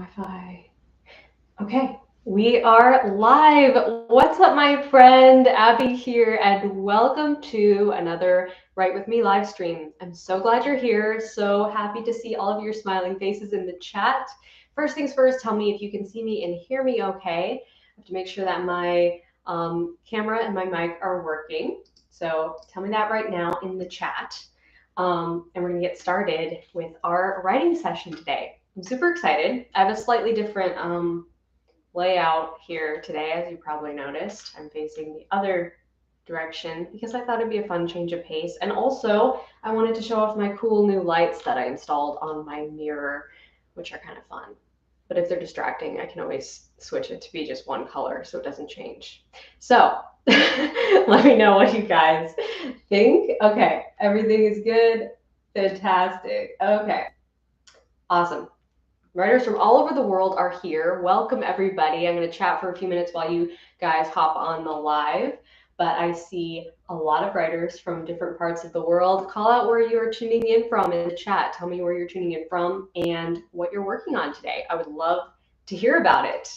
Wi-Fi. Okay, we are live. What's up, my friend? Abby here, and welcome to another Write With Me live stream. I'm so glad you're here. So happy to see all of your smiling faces in the chat. First things first, tell me if you can see me and hear me okay. I have to make sure that my camera and my mic are working. So tell me that right now in the chat. And we're going to get started with our writing session today. I'm super excited. I have a slightly different layout here today, as you probably noticed. I'm facing the other direction because I thought it'd be a fun change of pace. And also, I wanted to show off my cool new lights that I installed on my mirror, which are kind of fun. But if they're distracting, I can always switch it to be just one color so it doesn't change. So let me know what you guys think. Okay, everything is good. Fantastic. Okay, awesome. Writers from all over the world are here. Welcome, everybody. I'm going to chat for a few minutes while you guys hop on the live. But I see a lot of writers from different parts of the world. Call out where you are tuning in from in the chat. Tell me where you're tuning in from and what you're working on today. I would love to hear about it.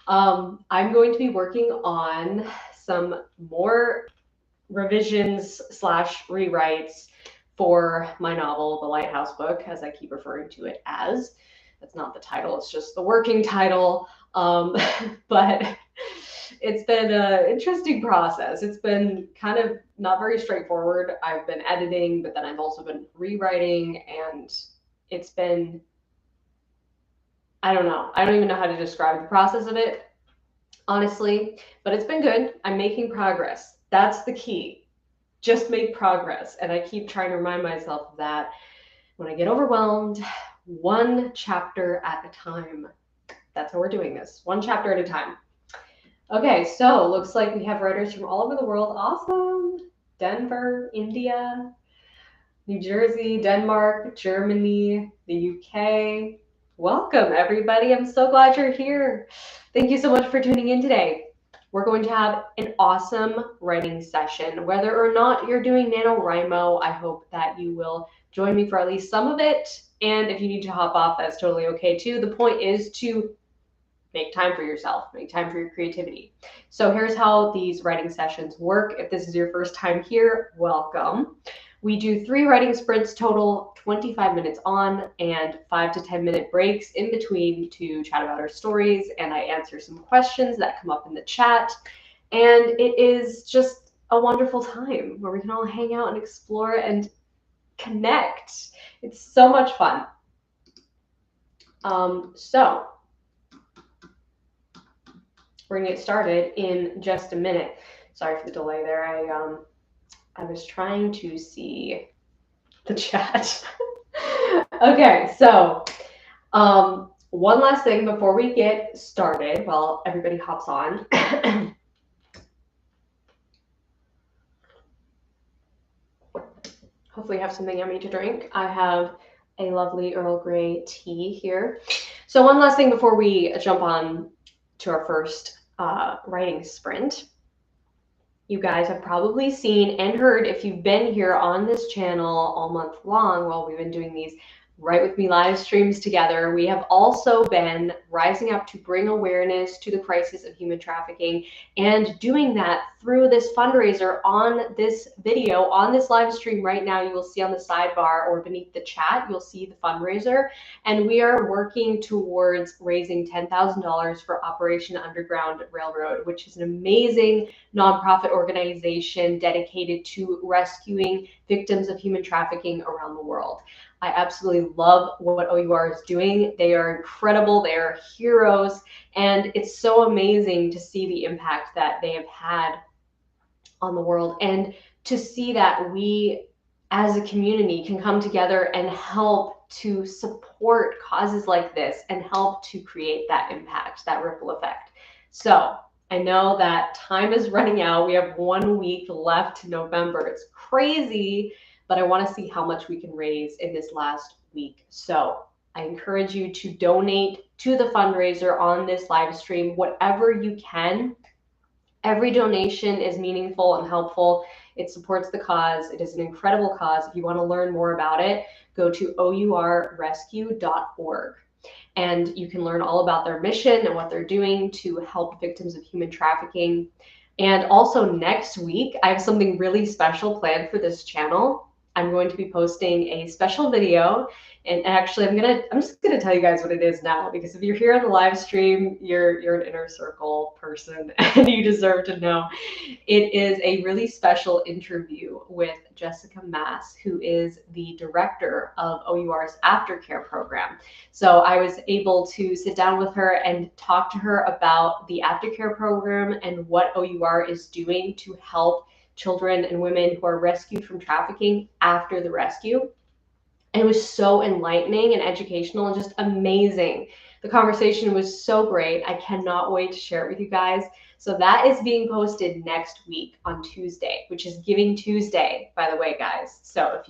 I'm going to be working on some more revisions / rewrites for my novel, The Lighthouse Book, as I keep referring to it as. That's not the title, it's just the working title. But it's been an interesting process. It's been kind of not very straightforward. I've been editing, but then I've also been rewriting, and it's been, I don't know. I don't even know how to describe the process of it, honestly, but it's been good. I'm making progress. That's the key. Just make progress. And I keep trying to remind myself of that when I get overwhelmed. One chapter at a time. That's how we're doing this. One chapter at a time. Okay, so looks like we have writers from all over the world. Awesome. Denver, India, New Jersey, Denmark, Germany, the UK. Welcome, everybody. I'm so glad you're here. Thank you so much for tuning in today. We're going to have an awesome writing session. Whether or not you're doing NaNoWriMo, I hope that you will join me for at least some of it. And if you need to hop off, that's totally okay too. The point is to make time for yourself, make time for your creativity. So here's how these writing sessions work. If this is your first time here, welcome. We do 3 writing sprints total, 25 minutes on and 5 to 10 minute breaks in between to chat about our stories, and I answer some questions that come up in the chat. And it is just a wonderful time where we can all hang out and explore and connect. It's so much fun. So we're gonna get started in just a minute. Sorry for the delay there. I was trying to see the chat. Okay, so one last thing before we get started, while everybody hops on. Hopefully you have something yummy to drink. I have a lovely Earl Grey tea here. So one last thing before we jump on to our first writing sprint. You guys have probably seen and heard, if you've been here on this channel all month long while we've been doing these Write With Me live streams together, we have also been rising up to bring awareness to the crisis of human trafficking, and doing that through this fundraiser on this video, on this live stream right now. You will see on the sidebar or beneath the chat, you'll see the fundraiser, and we are working towards raising $10,000 for Operation Underground Railroad, which is an amazing nonprofit organization dedicated to rescuing victims of human trafficking around the world. I absolutely love what O.U.R is doing. They are incredible. They are heroes. And it's so amazing to see the impact that they have had on the world, and to see that we as a community can come together and help to support causes like this and help to create that impact, that ripple effect. So I know that time is running out. We have 1 week left to November. It's crazy, but I want to see how much we can raise in this last week. So I encourage you to donate to the fundraiser on this live stream, whatever you can. Every donation is meaningful and helpful. It supports the cause. It is an incredible cause. If you want to learn more about it, go to OURrescue.org. And you can learn all about their mission and what they're doing to help victims of human trafficking. And also next week, I have something really special planned for this channel. I'm going to be posting a special video, and actually I'm just gonna tell you guys what it is now, because if you're here on the live stream, you're an inner circle person and you deserve to know. It is a really special interview with Jessica Mass, who is the director of O.U.R's aftercare program. So I was able to sit down with her and talk to her about the aftercare program and what O.U.R is doing to help children and women who are rescued from trafficking after the rescue. And it was so enlightening and educational and just amazing. The conversation was so great. I cannot wait to share it with you guys. So that is being posted next week on Tuesday, which is Giving Tuesday, by the way, guys. So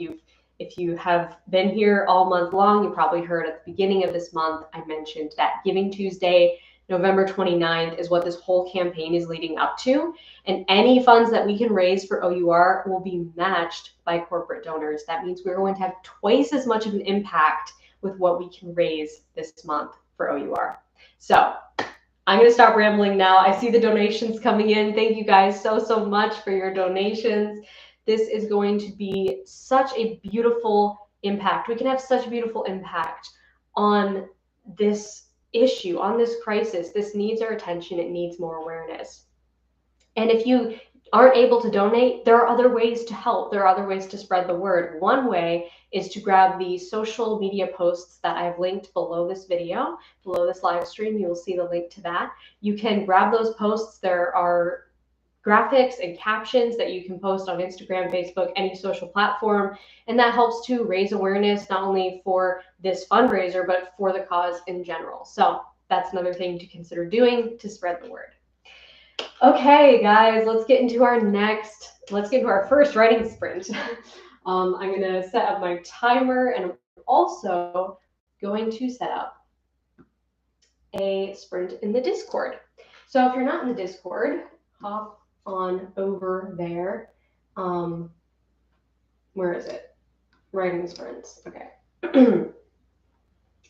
if you have been here all month long, you probably heard at the beginning of this month, I mentioned that Giving Tuesday, November 29th, is what this whole campaign is leading up to. And any funds that we can raise for O.U.R will be matched by corporate donors. That means we're going to have twice as much of an impact with what we can raise this month for O.U.R. So I'm going to stop rambling now. I see the donations coming in. Thank you guys so much for your donations. This is going to be such a beautiful impact. We can have such a beautiful impact on this issue, on this crisis. This needs our attention. It needs more awareness. And if you aren't able to donate, there are other ways to help. There are other ways to spread the word. One way is to grab the social media posts that I've linked below this video, below this live stream. You will see the link to that. You can grab those posts. There are graphics and captions that you can post on Instagram, Facebook, any social platform. And that helps to raise awareness, not only for this fundraiser, but for the cause in general. So that's another thing to consider doing to spread the word. Okay, guys, let's get into our first writing sprint. I'm going to set up my timer, and I'm also going to set up a sprint in the Discord. So if you're not in the Discord, hop on over there. Where is it? Writing sprints. Okay. I'm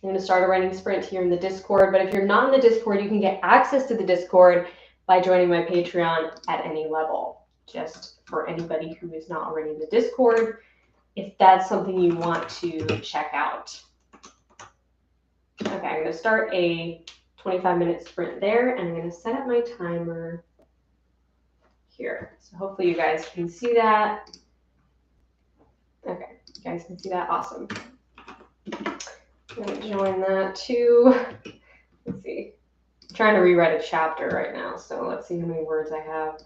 going to start a writing sprint here in the Discord, but if you're not in the Discord, you can get access to the Discord by joining my Patreon at any level. Just for anybody who is not already in the Discord, if that's something you want to check out. Okay, I'm going to start a 25-minute sprint there, and I'm going to set up my timer here. So hopefully you guys can see that. Okay, you guys can see that? Awesome. I'm going to join that too. Let's see. I'm trying to rewrite a chapter right now, so let's see how many words I have.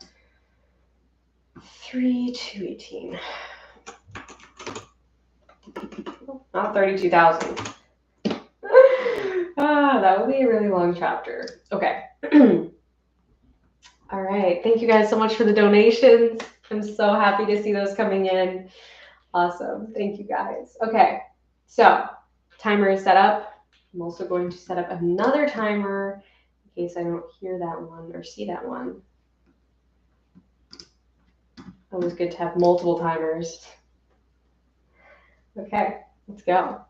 3 to 18. Not 32,000. That would be a really long chapter. Okay. All right. Thank you guys so much for the donations. I'm so happy to see those coming in. Awesome. Thank you guys. Okay. So timer is set up. I'm also going to set up another timer in case I don't hear that one or see that one. Always good to have multiple timers. Okay, let's go.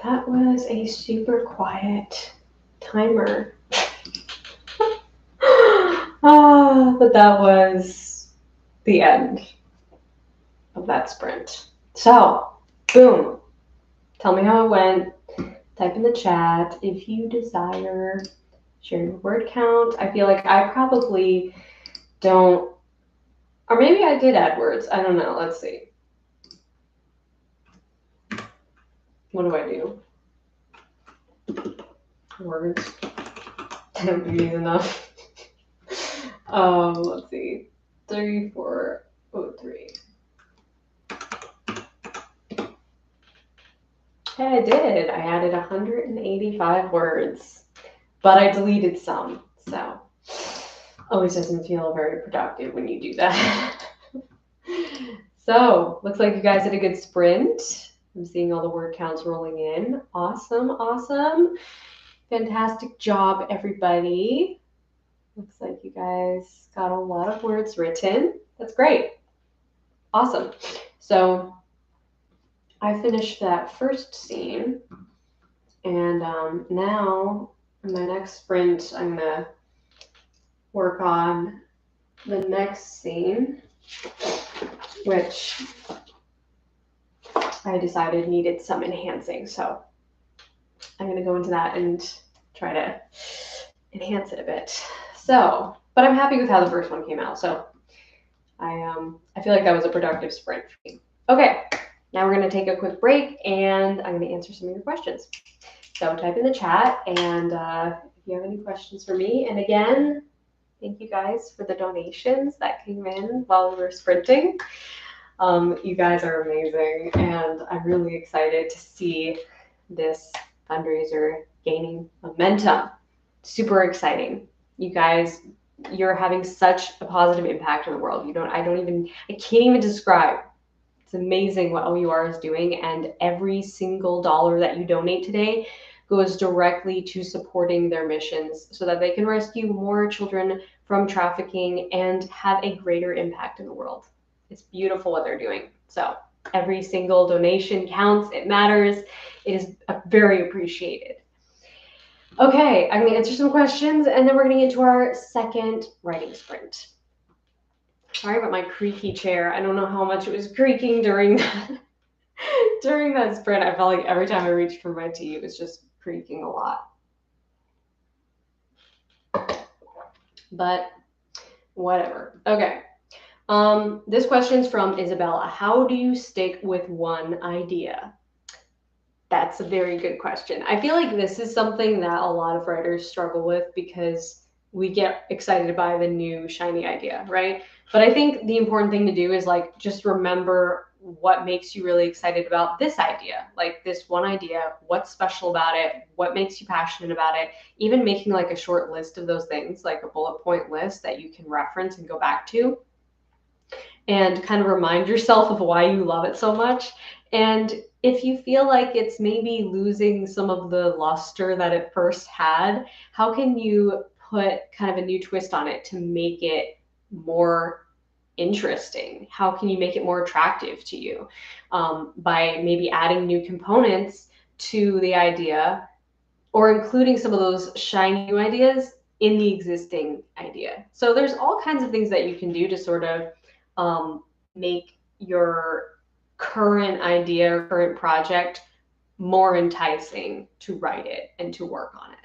That was a super quiet timer. But that was the end of that sprint. So, boom. Tell me how it went. Type in the chat if you desire. Share your word count. I feel like I probably don't, or maybe I did add words. I don't know. Let's see. What do I do? Words. I don't use enough. Let's see. 3403. Hey, I did. I added 185 words, but I deleted some. So always doesn't feel very productive when you do that. So looks like you guys did a good sprint. I'm seeing all the word counts rolling in. Awesome, awesome. Fantastic job, everybody. Looks like you guys got a lot of words written. That's great. Awesome. So I finished that first scene, and now in my next sprint, I'm gonna work on the next scene, which I decided needed some enhancing. So I'm gonna go into that and try to enhance it a bit. So, but I'm happy with how the first one came out. So I feel like that was a productive sprint for me. Okay, Now we're going to take a quick break, and I'm going to answer some of your questions. So type in the chat, and if you have any questions for me. And again, thank you guys for the donations that came in while we were sprinting. You guys are amazing, and I'm really excited to see this fundraiser gaining momentum. Super exciting. You guys, you're having such a positive impact in the world. I can't even describe. It's amazing what O.U.R is doing, and every single dollar that you donate today goes directly to supporting their missions so that they can rescue more children from trafficking and have a greater impact in the world. It's beautiful what they're doing. So every single donation counts. It matters. It is very appreciated. Okay, I'm going to answer some questions, and then we're going to get into our second writing sprint. Sorry about my creaky chair. I don't know how much it was creaking during during that sprint. I felt like every time I reached for my tea, it was just creaking a lot. But whatever. Okay. This question's from Isabella. How do you stick with one idea? That's a very good question. I feel like this is something that a lot of writers struggle with because we get excited by the new shiny idea, right? But I think the important thing to do is like just remember what makes you really excited about this idea, like this one idea, what's special about it, what makes you passionate about it, even making like a short list of those things, like a bullet point list that you can reference and go back to and kind of remind yourself of why you love it so much. And if you feel like it's maybe losing some of the luster that it first had, how can you put kind of a new twist on it to make it more interesting? How can you make it more attractive to you? By maybe adding new components to the idea or including some of those shiny new ideas in the existing idea. So there's all kinds of things that you can do to sort of make your current idea or current project more enticing to write it and to work on it.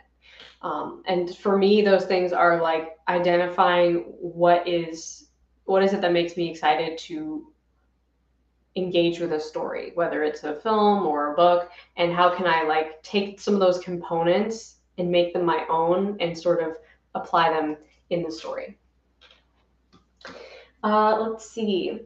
And for me, those things are like identifying what is it that makes me excited to engage with a story, whether it's a film or a book, and how can I like take some of those components and make them my own and sort of apply them in the story. Let's see.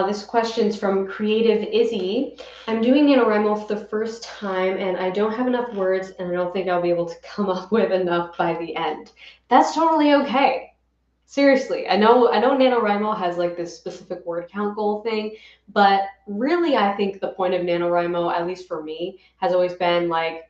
This question's from Creative Izzy. I'm doing NaNoWriMo for the first time and I don't have enough words and I don't think I'll be able to come up with enough by the end. That's totally okay. Seriously, I know NaNoWriMo has like this specific word count goal thing, but really I think the point of NaNoWriMo, at least for me, has always been like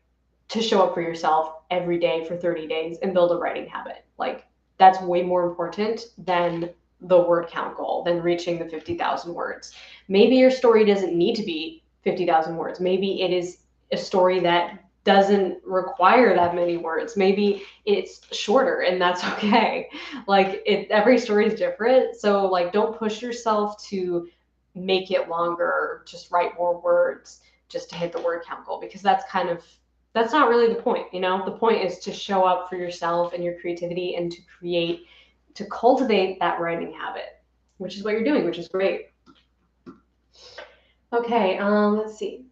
to show up for yourself every day for 30 days and build a writing habit. Like that's way more important than the word count goal, than reaching the 50,000 words. Maybe your story doesn't need to be 50,000 words. Maybe it is a story that doesn't require that many words. Maybe it's shorter and that's okay. Like every story is different. So like don't push yourself to make it longer, just write more words just to hit the word count goal, because that's not really the point. The point is to show up for yourself and your creativity and to cultivate that writing habit, which is what you're doing, which is great. Okay, let's see.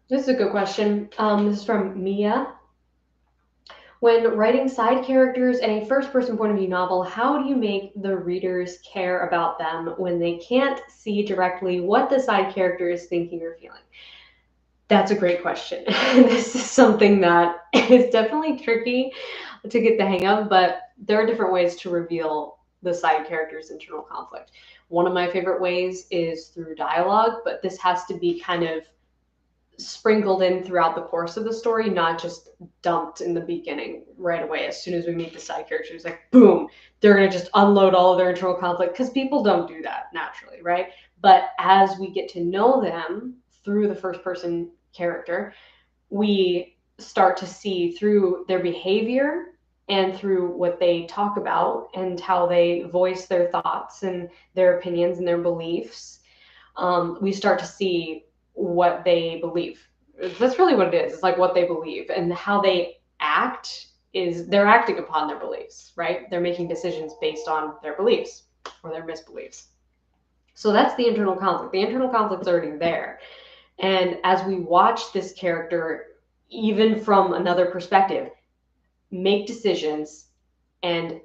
This is a good question. This is from Mia. When writing side characters in a first-person point of view novel, how do you make the readers care about them when they can't see directly what the side character is thinking or feeling? That's a great question. This is something that is definitely tricky to get the hang of, but there are different ways to reveal the side character's internal conflict. One of my favorite ways is through dialogue, but this has to be kind of sprinkled in throughout the course of the story, not just dumped in the beginning right away. As soon as we meet the side characters, like boom, they're going to just unload all of their internal conflict, because people don't do that naturally, right? But as we get to know them through the first person character, we start to see through their behavior and through what they talk about and how they voice their thoughts and their opinions and their beliefs. We start to see what they believe. That's really what it is. It's like what they believe, and how they act is they're acting upon their beliefs, right? They're making decisions based on their beliefs or their misbeliefs. So that's the internal conflict. The internal conflict's already there. And as we watch this character, even from another perspective, make decisions and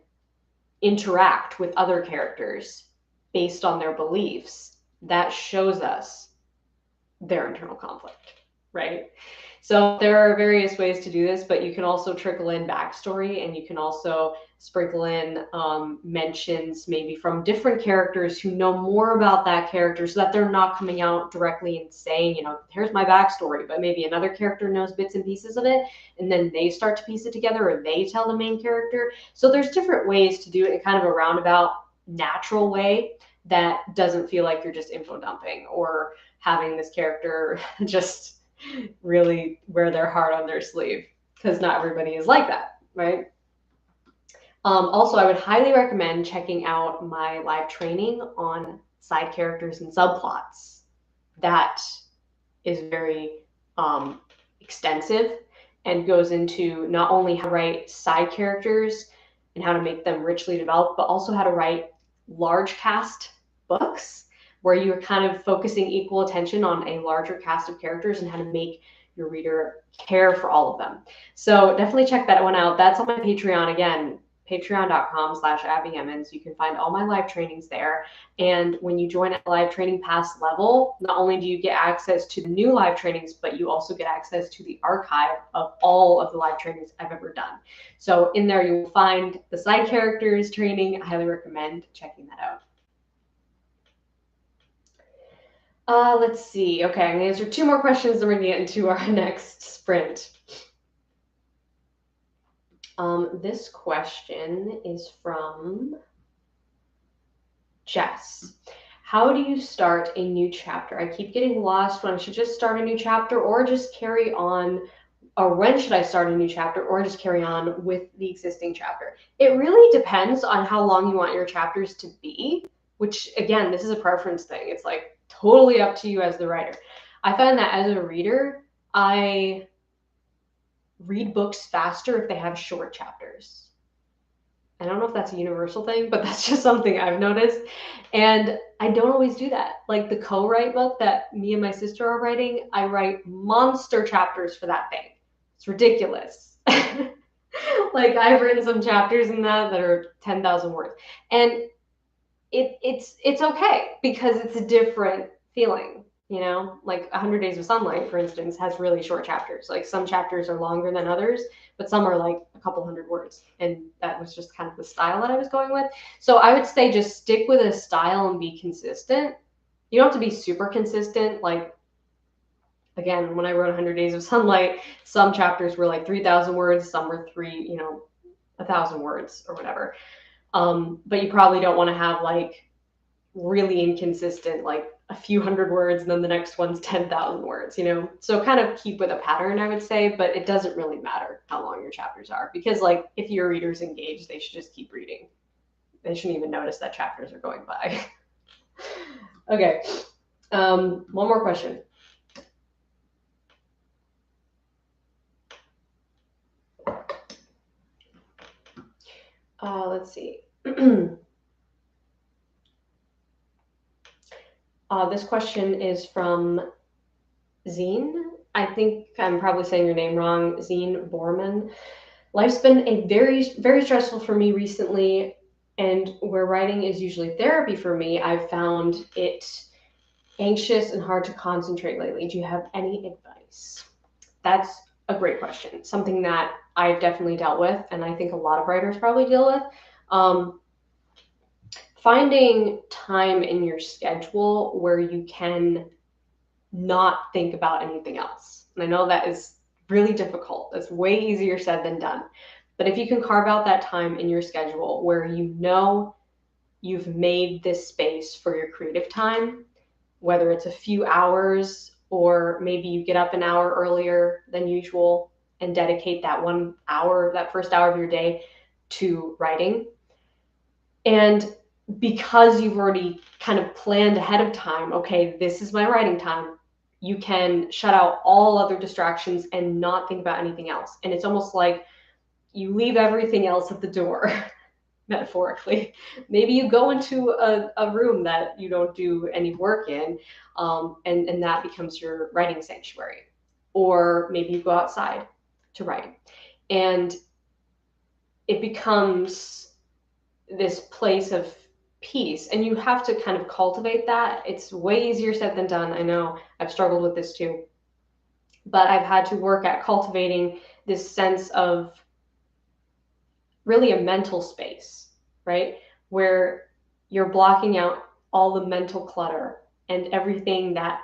interact with other characters based on their beliefs, that shows us their internal conflict, right? So there are various ways to do this, but you can also trickle in backstory, and you can also sprinkle in mentions maybe from different characters who know more about that character, so that they're not coming out directly and saying, you know, here's my backstory, but maybe another character knows bits and pieces of it, and then they start to piece it together, or they tell the main character. So there's different ways to do it in kind of a roundabout, natural way that doesn't feel like you're just info dumping or having this character just really wear their heart on their sleeve, because not everybody is like that, right? Also, I would highly recommend checking out my live training on side characters and subplots. That is very extensive and goes into not only how to write side characters and how to make them richly developed, but also how to write large cast books where you're kind of focusing equal attention on a larger cast of characters and how to make your reader care for all of them. So definitely check that one out. That's on my Patreon, again, patreon.com/AbbyEmmons. You can find all my live trainings there. And when you join at Live Training Pass level, not only do you get access to the new live trainings, but you also get access to the archive of all of the live trainings I've ever done. So in there, you will find the side characters training. I highly recommend checking that out. Let's see. Okay, I'm going to answer 2 more questions, then we're going to get into our next sprint. This question is from Jess. How do you start a new chapter? I keep getting lost when I should just start a new chapter or just carry on, or when should I start a new chapter or just carry on with the existing chapter? It really depends on how long you want your chapters to be, which again, this is a preference thing. It's like totally up to you as the writer. I find that as a reader, I read books faster if they have short chapters. I don't know if that's a universal thing, but that's just something I've noticed. And I don't always do that. Like the co-write book that me and my sister are writing, I write monster chapters for that thing. It's ridiculous. Like I've written some chapters in that are 10,000 words. And it's okay because it's a different feeling. You know, like 100 Days of Sunlight, for instance, has really short chapters. Like some chapters are longer than others, but some are like a couple hundred words. And that was just kind of the style that I was going with. So I would say just stick with a style and be consistent. You don't have to be super consistent. Like, again, when I wrote 100 Days of Sunlight, some chapters were like 3,000 words, some were 1,000 words or whatever. But you probably don't want to have like really inconsistent, like a few hundred words and then the next one's 10,000 words, you know? So kind of keep with a pattern, I would say, but it doesn't really matter how long your chapters are, because like if your reader's engaged, they should just keep reading. They shouldn't even notice that chapters are going by. Okay, one more question. Let's see. This question is from Zine. I think I'm probably saying your name wrong, Zine Borman. Life's been a very, very stressful for me recently, and where writing is usually therapy for me, I've found it anxious and hard to concentrate lately. Do you have any advice? That's a great question. Something that I've definitely dealt with, and I think a lot of writers probably deal with. Finding time in your schedule where you can not think about anything else. And I know that is really difficult. That's way easier said than done. But if you can carve out that time in your schedule where you know you've made this space for your creative time, whether it's a few hours or maybe you get up an hour earlier than usual and dedicate that 1 hour, that first hour of your day to writing. And because you've already kind of planned ahead of time, okay, this is my writing time, you can shut out all other distractions and not think about anything else. And it's almost like you leave everything else at the door, metaphorically. Maybe you go into a room that you don't do any work in, and that becomes your writing sanctuary. Or maybe you go outside to write, and it becomes this place of peace, and you have to kind of cultivate that. It's way easier said than done. I know, I've struggled with this too, but I've had to work at cultivating this sense of really a mental space, right? Where you're blocking out all the mental clutter and everything that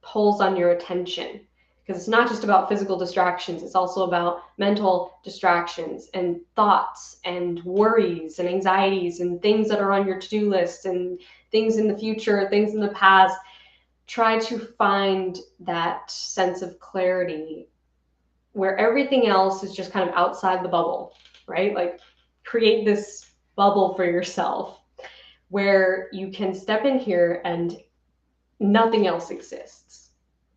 pulls on your attention. Because it's not just about physical distractions, it's also about mental distractions and thoughts and worries and anxieties and things that are on your to-do list and things in the future, things in the past. Try to find that sense of clarity where everything else is just kind of outside the bubble, right? Like, create this bubble for yourself where you can step in here and nothing else exists.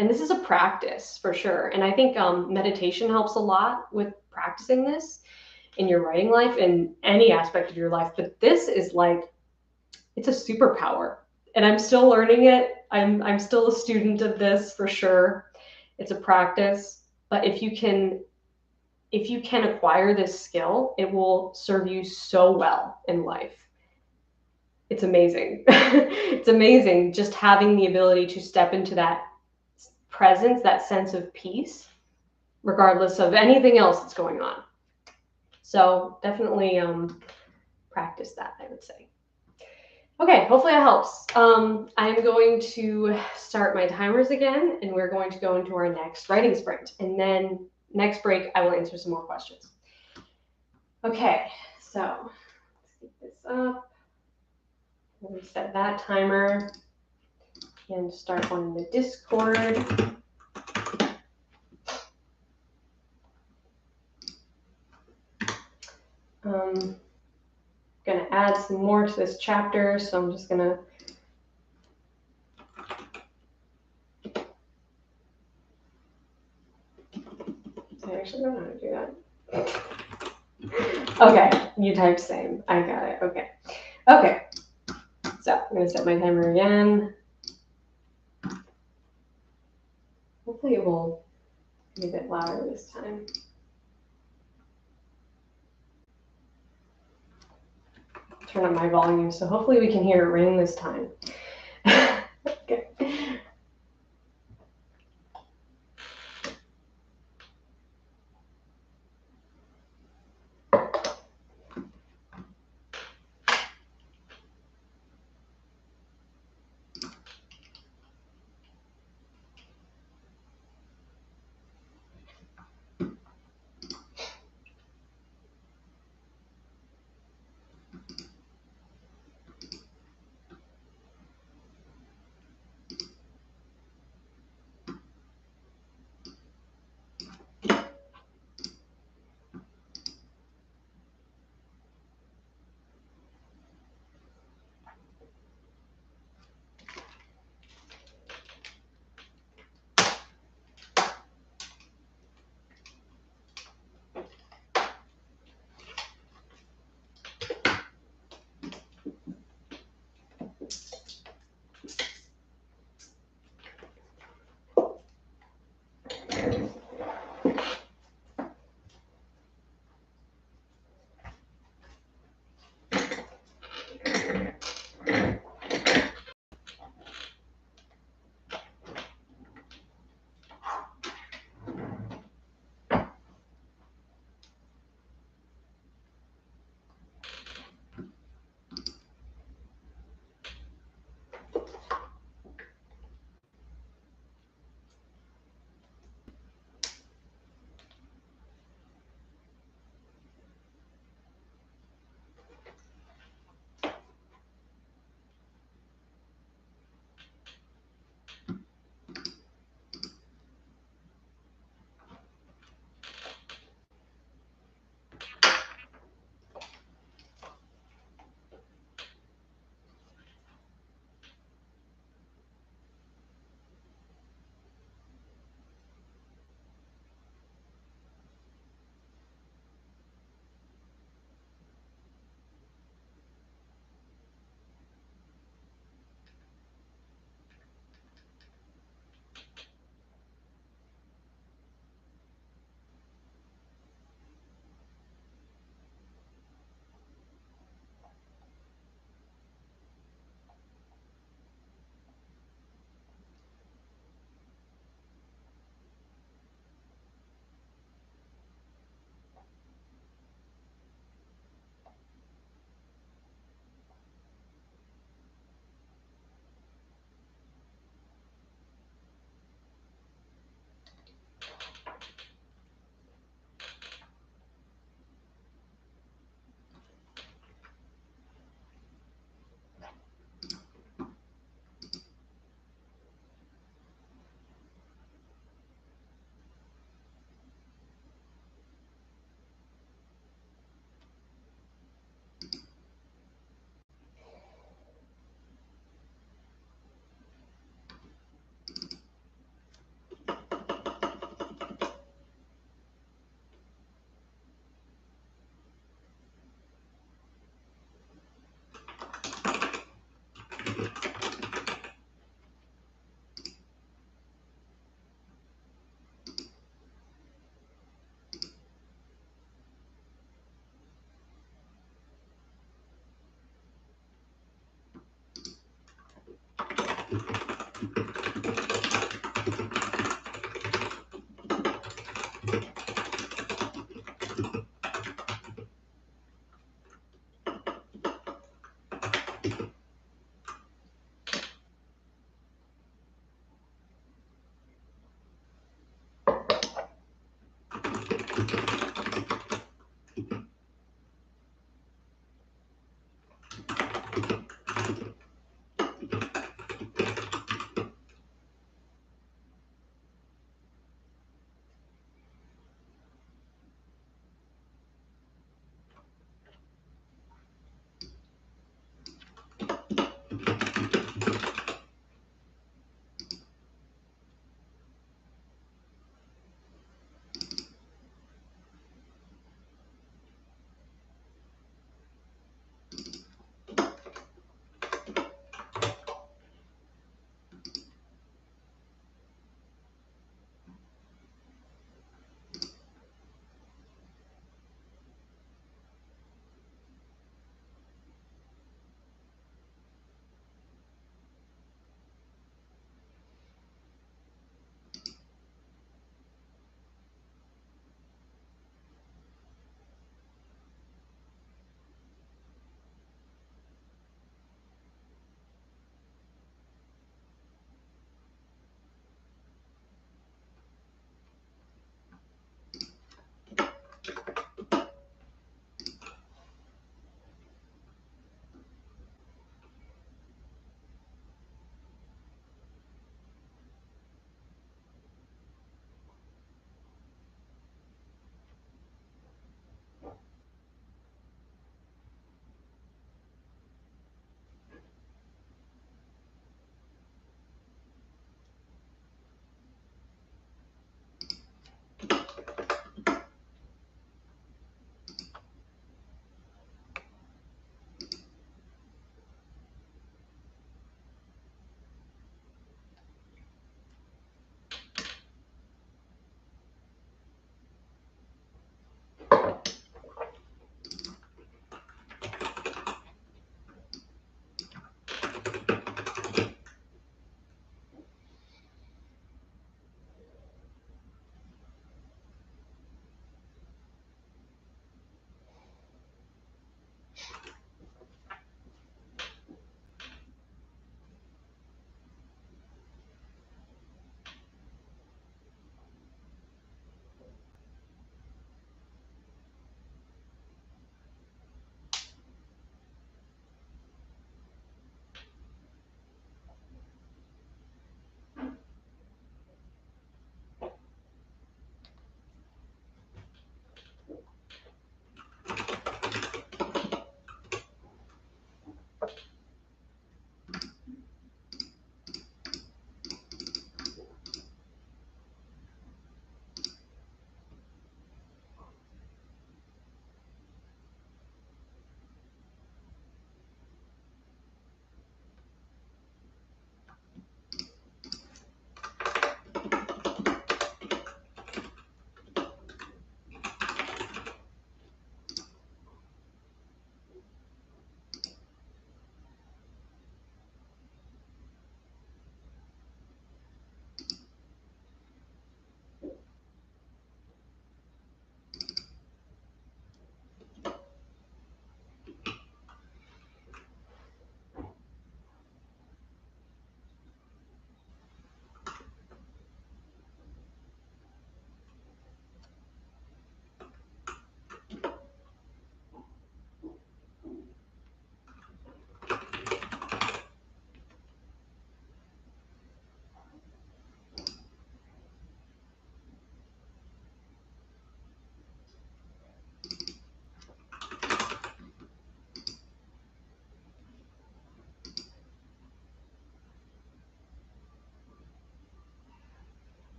And this is a practice for sure. And I think meditation helps a lot with practicing this in your writing life, in any aspect of your life. But this is like, it's a superpower. And I'm still learning it. I'm still a student of this for sure. It's a practice. But if you can acquire this skill, it will serve you so well in life. It's amazing. It's amazing just having the ability to step into that presence, that sense of peace, regardless of anything else that's going on. So definitely practice that, I would say. Okay, hopefully that helps. I'm going to start my timers again, and we're going to go into our next writing sprint. And then next break, I will answer some more questions. Okay, so let's get this up. I'm going to set that timer and start one in the Discord. I'm going to add some more to this chapter, so I'm just going to I actually don't know how to do that. Okay, you typed same. I got it. Okay. Okay. So I'm going to set my timer again. Hopefully it will be a bit louder this time. Turn up my volume, so hopefully we can hear it ring this time. Okay.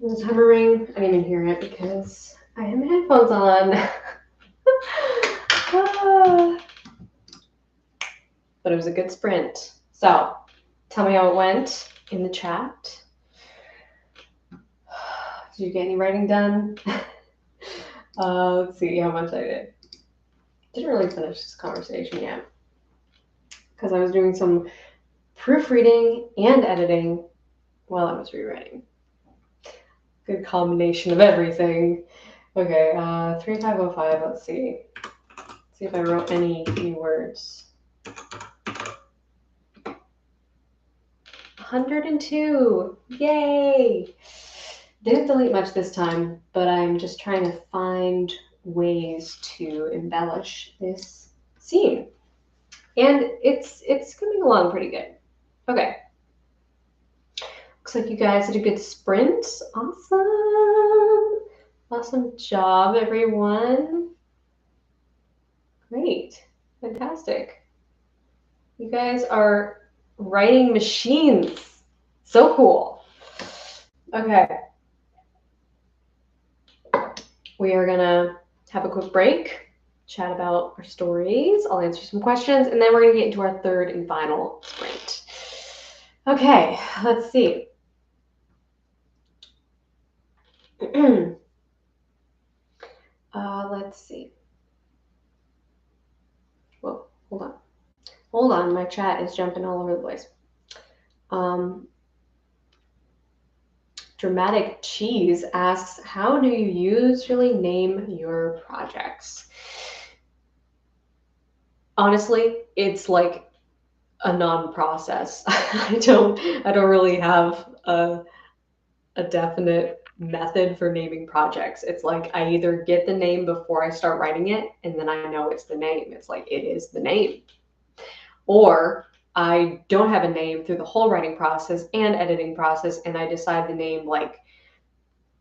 The timer ring. I didn't even hear it because I have my headphones on. But it was a good sprint. So tell me how it went in the chat. Did you get any writing done? Let's see how much I did. Didn't really finish this conversation yet because I was doing some proofreading and editing while I was rewriting. Good combination of everything. Okay, 3505, let's see. Let's see if I wrote any new words. 102, yay! Didn't delete much this time, but I'm just trying to find ways to embellish this scene. And it's coming along pretty good. Okay. Looks like you guys did a good sprint. Awesome. Awesome job, everyone. Great. Fantastic. You guys are writing machines. So cool. Okay. We are gonna have a quick break, chat about our stories. I'll answer some questions, and then we're gonna get into our third and final sprint. Okay, let's see. Let's see. Whoa, hold on. Hold on, my chat is jumping all over the place. Dramatic Cheese asks, how do you usually name your projects? Honestly, it's like a non-process. I don't really have a definite method for naming projects. It's like I either get the name before I start writing it, and then I know it's the name. It's like it is the name. Or I don't have a name through the whole writing process and editing process, and I decide the name like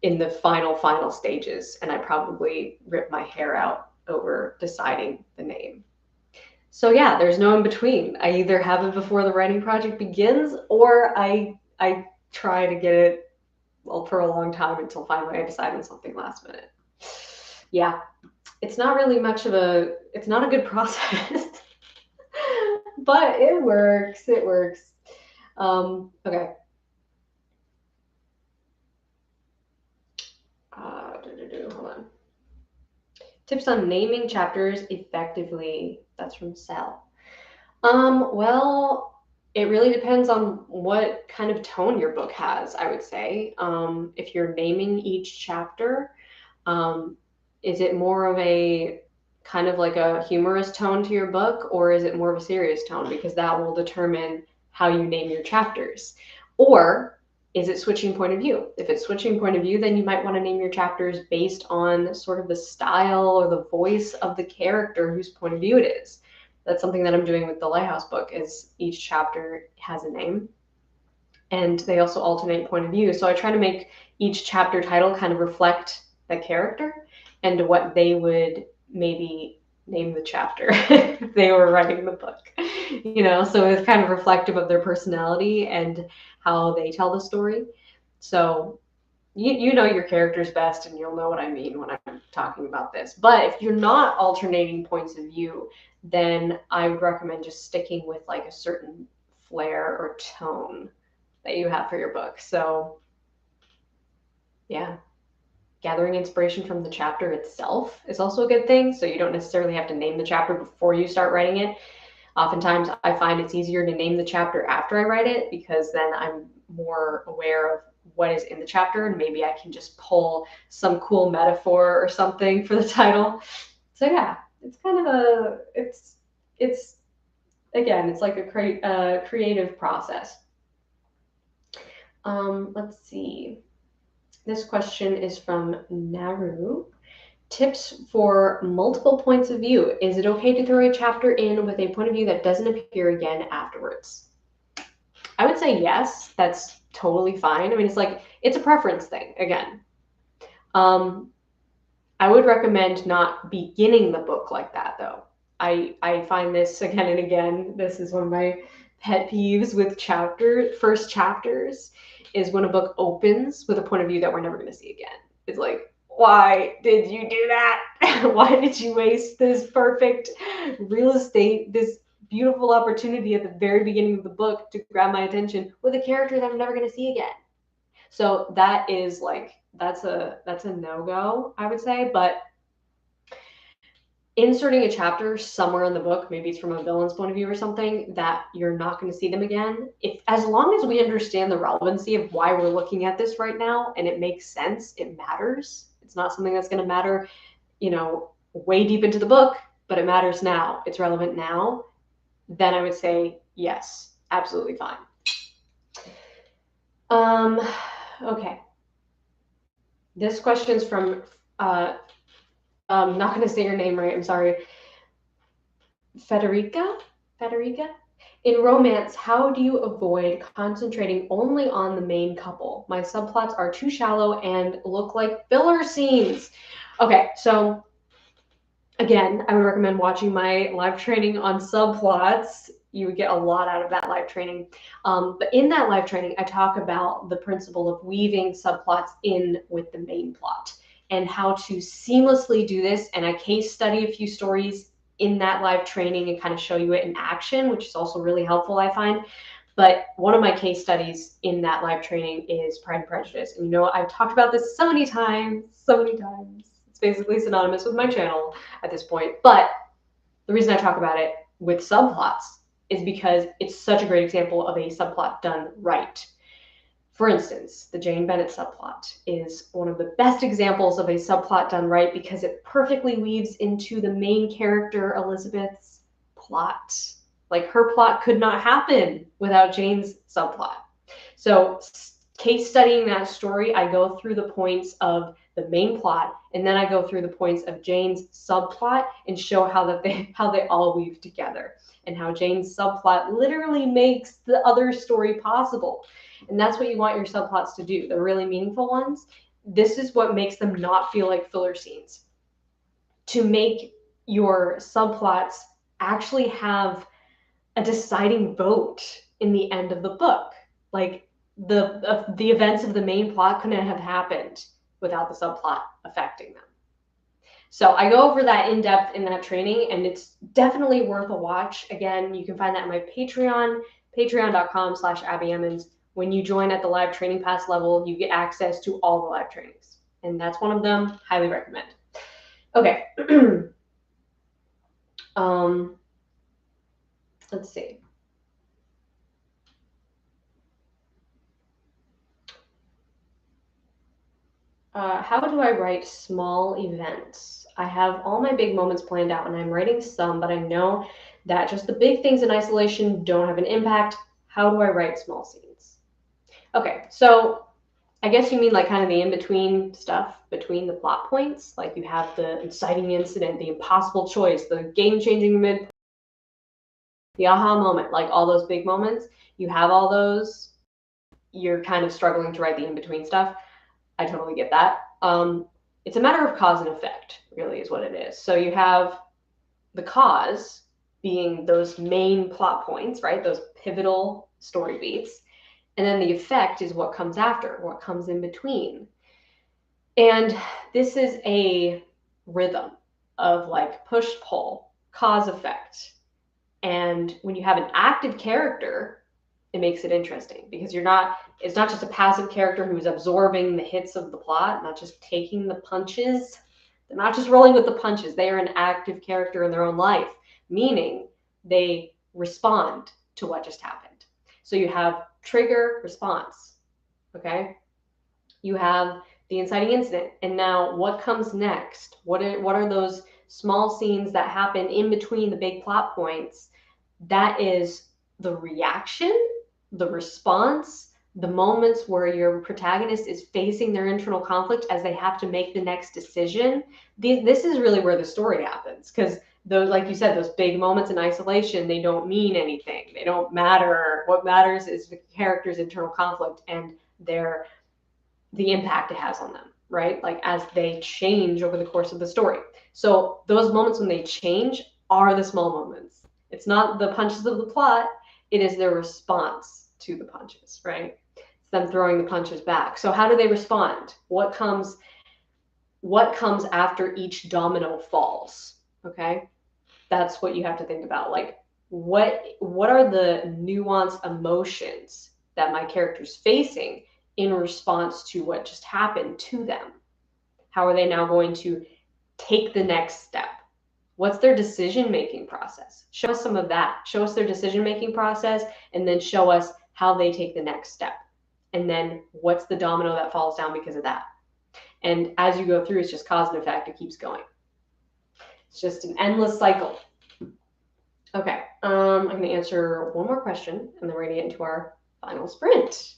in the final stages, and I probably rip my hair out over deciding the name. So yeah, there's no in between. I either have it before the writing project begins, or I try to get it for a long time until finally I decide on something last minute. Yeah, it's not really much of a, it's not a good process, but it works, it works. Okay. Hold on. Tips on naming chapters effectively. That's from Sal. Well, it really depends on what kind of tone your book has, I would say. If you're naming each chapter, is it more of a kind of like a humorous tone to your book, or is it more of a serious tone? Because that will determine how you name your chapters. Or is it switching point of view? If it's switching point of view, then you might want to name your chapters based on sort of the style or the voice of the character whose point of view it is. That's something that I'm doing with the Lighthouse book, is each chapter has a name, and they also alternate point of view. So I try to make each chapter title kind of reflect the character and what they would maybe name the chapter if they were writing the book, you know, so it's kind of reflective of their personality and how they tell the story. So you know your characters best, and you'll know what I mean when I'm talking about this. But if you're not alternating points of view, then I would recommend just sticking with like a certain flair or tone that you have for your book. So yeah, gathering inspiration from the chapter itself is also a good thing. So you don't necessarily have to name the chapter before you start writing it. Oftentimes I find it's easier to name the chapter after I write it, because then I'm more aware of what is in the chapter, and maybe I can just pull some cool metaphor or something for the title. So yeah, it's kind of it's again, it's like a creative process. Let's see. This question is from Naru. Tips for multiple points of view. Is it okay to throw a chapter in with a point of view that doesn't appear again afterwards? I would say yes, that's totally fine. I mean, it's a preference thing, again. I would recommend not beginning the book like that, though. I find this again and again, this is one of my pet peeves with first chapters, is when a book opens with a point of view that we're never going to see again. It's like, why did you do that? Why did you waste this perfect real estate, this beautiful opportunity at the very beginning of the book to grab my attention with a character that I'm never going to see again? So that is like, that's a no-go, I would say. But inserting a chapter somewhere in the book, maybe it's from a villain's point of view or something, that you're not going to see them again, as long as we understand the relevancy of why we're looking at this right now and it makes sense, it matters. It's not something that's going to matter, way deep into the book, but it matters now. It's relevant now. Then I would say yes, absolutely fine. Okay. This question's from I'm not going to say your name right, I'm sorry. Federica? In romance, how do you avoid concentrating only on the main couple? My subplots are too shallow and look like filler scenes. Okay, so again, I would recommend watching my live training on subplots. You would get a lot out of that live training. But in that live training, I talk about the principle of weaving subplots in with the main plot and how to seamlessly do this. And I case study a few stories in that live training and kind of show you it in action, which is also really helpful, I find. But one of my case studies in that live training is Pride and Prejudice. And I've talked about this so many times. It's basically synonymous with my channel at this point. But the reason I talk about it with subplots is because it's such a great example of a subplot done right. For instance, the Jane Bennet subplot is one of the best examples of a subplot done right because it perfectly weaves into the main character, Elizabeth's plot. Like, her plot could not happen without Jane's subplot. So case studying that story, I go through the points of the main plot, and then I go through the points of Jane's subplot and show how they all weave together and how Jane's subplot literally makes the other story possible. And that's what you want your subplots to do, the really meaningful ones. This is what makes them not feel like filler scenes. To make your subplots actually have a deciding vote in the end of the book. Like, the events of the main plot couldn't have happened without the subplot affecting them. So I go over that in depth in that training, and it's definitely worth a watch. Again, you can find that on my Patreon, patreon.com/AbbieEmmons. When you join at the live training pass level, you get access to all the live trainings, and that's one of them. Highly recommend. Okay. Let's see. How do I write small events? I have all my big moments planned out and I'm writing some, but I know that just the big things in isolation don't have an impact. How do I write small scenes? Okay, so I guess you mean like kind of the in-between stuff between the plot points. Like, you have the inciting incident, the impossible choice, the game-changing mid, the aha moment, like all those big moments. You have all those. You're kind of struggling to write the in-between stuff. I totally get that. It's a matter of cause and effect, really, is what it is. So you have the cause being those main plot points, right? Those pivotal story beats. And then the effect is what comes after, what comes in between. And this is a rhythm of like push-pull, cause effect. And when you have an active character, it makes it interesting, because it's not just a passive character who's absorbing the hits of the plot, not just taking the punches. They're not just rolling with the punches. They are an active character in their own life, meaning they respond to what just happened. So you have trigger, response, okay? You have the inciting incident, and now what comes next? What are those small scenes that happen in between the big plot points? That is the reaction, the response, the moments where your protagonist is facing their internal conflict as they have to make the next decision. This is really where the story happens, because those, like you said, those big moments in isolation, they don't mean anything. They don't matter. What matters is the character's internal conflict and the impact it has on them, right? Like as they change over the course of the story. So those moments when they change are the small moments. It's not the punches of the plot, it is their response to the punches, right? It's them throwing the punches back. So how do they respond? What comes after each domino falls? Okay? That's what you have to think about. Like, what are the nuanced emotions that my character's facing in response to what just happened to them? How are they now going to take the next step? What's their decision-making process? Show us some of that. Show us their decision-making process, and then show us how they take the next step. And then what's the domino that falls down because of that? And as you go through, it's just cause and effect. It keeps going. It's just an endless cycle. Okay, I'm going to answer one more question, and then we're going to get into our final sprint.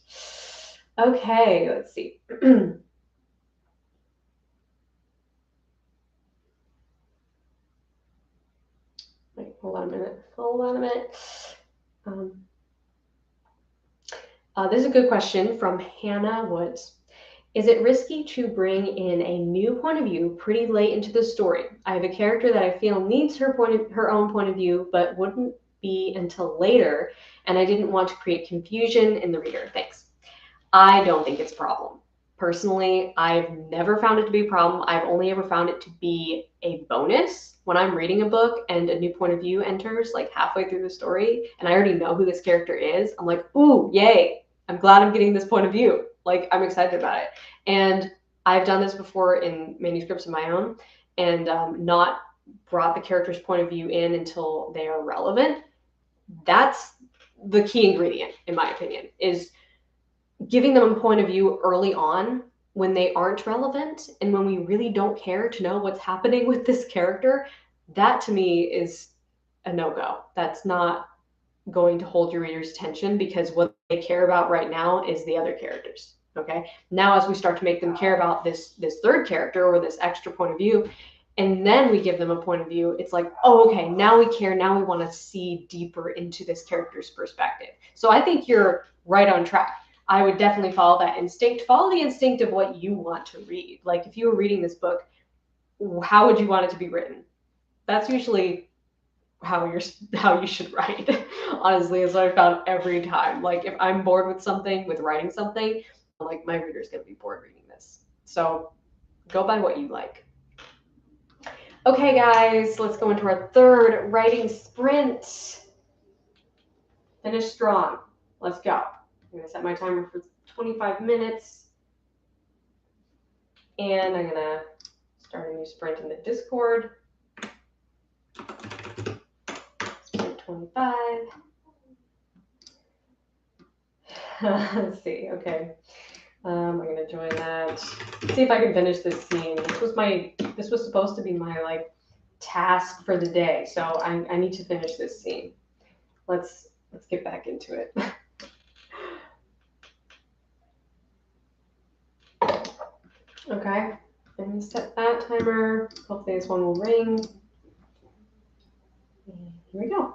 Okay, let's see. Wait, hold on a minute. This is a good question from Hannah Woods. Is it risky to bring in a new point of view pretty late into the story? I have a character that I feel needs her own point of view, but wouldn't be until later, and I didn't want to create confusion in the reader. Thanks. I don't think it's a problem. Personally, I've never found it to be a problem. I've only ever found it to be a bonus when I'm reading a book and a new point of view enters like halfway through the story, and I already know who this character is. I'm like, ooh, yay. I'm glad I'm getting this point of view. Like, I'm excited about it. And I've done this before in manuscripts of my own, and not brought the character's point of view in until they are relevant. That's the key ingredient, in my opinion, is giving them a point of view early on when they aren't relevant and when we really don't care to know what's happening with this character. That to me is a no-go. That's not going to hold your reader's attention, because what they care about right now is the other characters. Okay, now as we start to make them care about this third character or this extra point of view, and then we give them a point of view, it's like, oh, okay, now we care. Now we want to see deeper into this character's perspective. So I think you're right on track. I would definitely follow that instinct. Follow the instinct of what you want to read. Like, if you were reading this book, how would you want it to be written? That's usually how you should write. Honestly, is what I found every time. Like, if I'm bored with writing something, like, my reader's gonna be bored reading this. So go by what you like. Okay, guys, let's go into our third writing sprint. Finish strong. Let's go. I'm gonna set my timer for 25 minutes. And I'm gonna start a new sprint in the Discord. Sprint 25. Let's see, okay. I'm gonna join that. See if I can finish this scene. This was supposed to be my like task for the day, so I need to finish this scene. Let's get back into it. Okay, I'm gonna set that timer. Hopefully this one will ring. And here we go.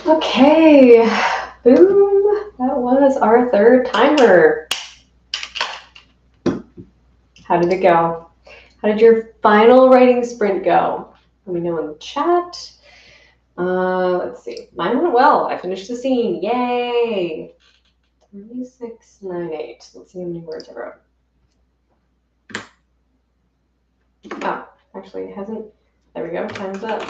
Okay, boom. That was our third timer. How did it go? How did your final writing sprint go? Let me know in the chat. Let's see. Mine went well. I finished the scene. Yay! 3698. Let's see how many words I wrote. Oh, actually, it hasn't. There we go. Time's up.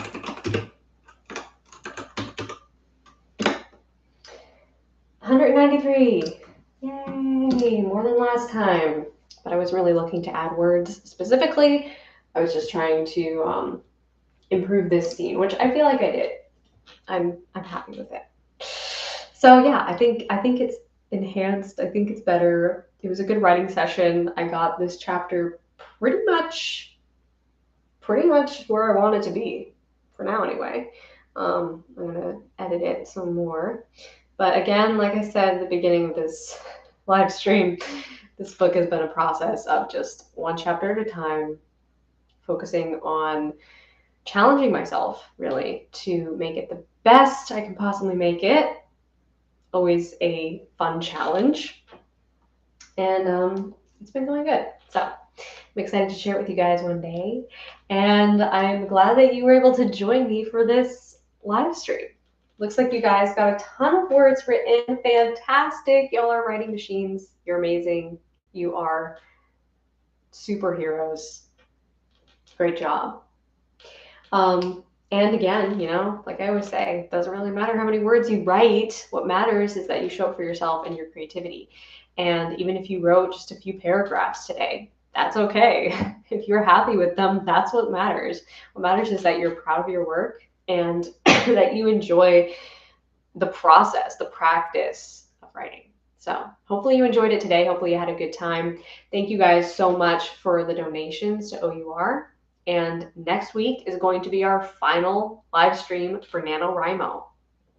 193. Yay! More than last time. But I was really looking to add words specifically. I was just trying to improve this scene, which I feel like I did. I'm happy with it. So yeah, I think it's enhanced. I think it's better. It was a good writing session. I got this chapter pretty much where I want it to be for now anyway. I'm gonna edit it some more. But again, like I said at the beginning of this live stream, this book has been a process of just one chapter at a time, focusing on challenging myself really to make it the best I can possibly make it. Always a fun challenge. And it's been going good. So I'm excited to share it with you guys one day. And I'm glad that you were able to join me for this live stream. Looks like you guys got a ton of words written. Fantastic. Y'all are writing machines. You're amazing. You are superheroes. Great job. And again, you know, like I always say, it doesn't really matter how many words you write. What matters is that you show up for yourself and your creativity. And even if you wrote just a few paragraphs today, that's okay. If you're happy with them, that's what matters. What matters is that you're proud of your work and that you enjoy the process, the practice of writing. So hopefully you enjoyed it today. Hopefully you had a good time. Thank you guys so much for the donations to O.U.R. And next week is going to be our final live stream for NaNoWriMo.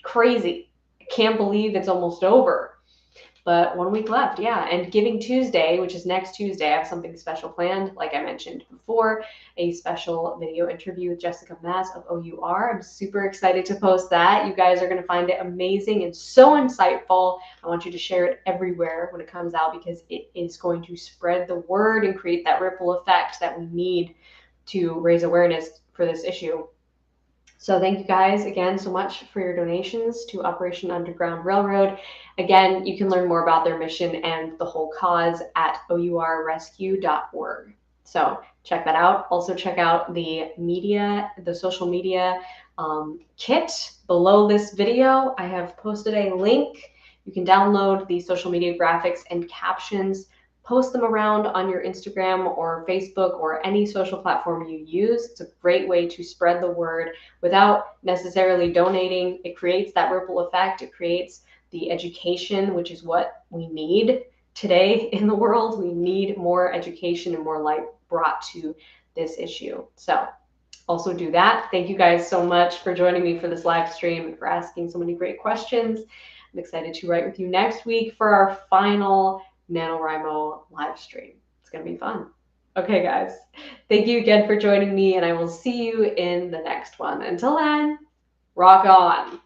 Crazy. I can't believe it's almost over. But 1 week left, yeah. And Giving Tuesday, which is next Tuesday, I have something special planned, like I mentioned before, a special video interview with Jessica Mass of O.U.R. I'm super excited to post that. You guys are going to find it amazing and so insightful. I want you to share it everywhere when it comes out because it is going to spread the word and create that ripple effect that we need to raise awareness for this issue. So thank you guys again so much for your donations to Operation Underground Railroad. Again, you can learn more about their mission and the whole cause at OURrescue.org. So check that out. Also check out the social media kit below this video. I have posted a link. You can download the social media graphics and captions, post them around on your Instagram or Facebook or any social platform you use. It's a great way to spread the word without necessarily donating. It creates that ripple effect. It creates the education, which is what we need today in the world. We need more education and more light brought to this issue. So also do that. Thank you guys so much for joining me for this live stream and for asking so many great questions. I'm excited to write with you next week for our final NaNoWriMo live stream. It's going to be fun. Okay, guys. Thank you again for joining me, and I will see you in the next one. Until then, rock on.